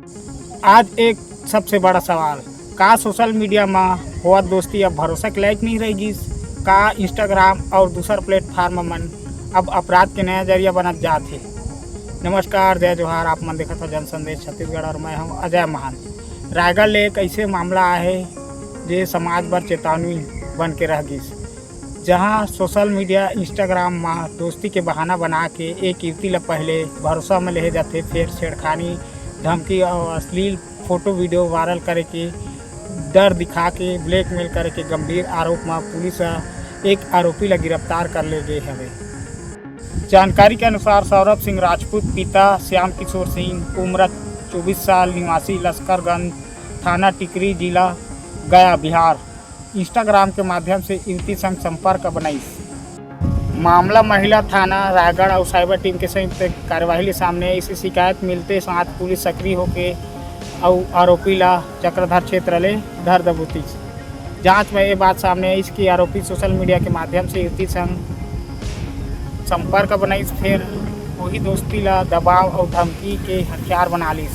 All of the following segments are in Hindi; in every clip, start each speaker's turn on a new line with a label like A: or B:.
A: आज एक सबसे बड़ा सवाल, का सोशल मीडिया में होवत दोस्ती अब भरोसा के लायक नहीं रहेगी? का इंस्टाग्राम और दूसर प्लेटफार्म मन अब अपराध के नया जरिया बनत जाते? नमस्कार, जय जोहार। आप मन देखत हो जन संदेश छत्तीसगढ़ और मैं हूं अजय महान। रायगढ़ ले एक ऐसे मामला है जो समाज भर चेतावनी बन के रह गिस, जहां सोशल मीडिया इंस्टाग्राम में दोस्ती के बहाना बना के एक युवती ला पहले भरोसा में ले जाते, फिर छेड़खानी, धमकी और अश्लील फोटो वीडियो वायरल करे के डर दिखा के ब्लैकमेल करे के गंभीर आरोप में पुलिस एक आरोपी ला गिरफ्तार कर ले गए हवे। जानकारी के अनुसार सौरभ सिंह राजपूत पिता श्याम किशोर सिंह उम्र 24 साल, निवासी लश्करगंज थाना टिकरी, जिला गया, बिहार, इंस्टाग्राम के माध्यम से युवती संग संपर्क बनाई। मामला महिला थाना रायगढ़ और साइबर टीम के संयुक्त कार्यवाही के सामने इसी शिकायत मिलते साथ पुलिस सक्रिय होके और आरोपी ला चक्रधर क्षेत्र ले धर दबोती। जांच में ये बात सामने आई कि आरोपी सोशल मीडिया के माध्यम से युवती संग संपर्क बनाई, फिर वही दोस्ती ला दबाव और धमकी के हथियार बना ली।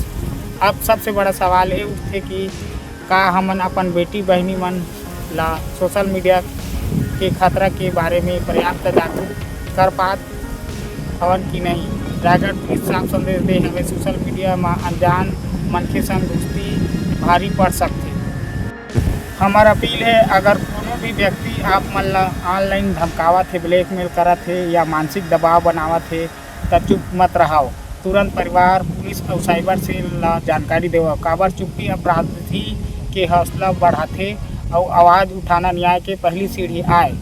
A: अब सबसे बड़ा सवाल ये उठे कि का हमन अपन बेटी बहनी मन ला सोशल मीडिया के खतरा के बारे में पर्याप्त जागरूक कर पात हवन कि नहीं। रायगढ़ पुलिस साफ संदेश दे हमें सोशल मीडिया में अनजान मनखे संग दोस्ती भारी पड़ सकते। हमार अपील है, अगर कोनो भी व्यक्ति आप मन ला ऑनलाइन धमकावत है, ब्लैकमेल करत है या मानसिक दबाव बनावत है तब चुप मत रहो। तुरंत परिवार, पुलिस और साइबर सेल ला जानकारी देव। काबर चुप्पी अपराधी के हौसला बढ़ाते और आवाज़ उठाना न्याय के पहली सीढ़ी आए।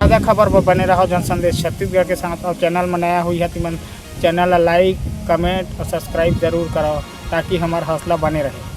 A: ताज़ा खबर पर बने रहो जन संदेश छत्तीसगढ़ के साथ। और चैनल में नया हुई है तो मन चैनल ला लाइक, कमेंट और सब्सक्राइब जरूर करो ताकि हमारा हौसला बने रहे।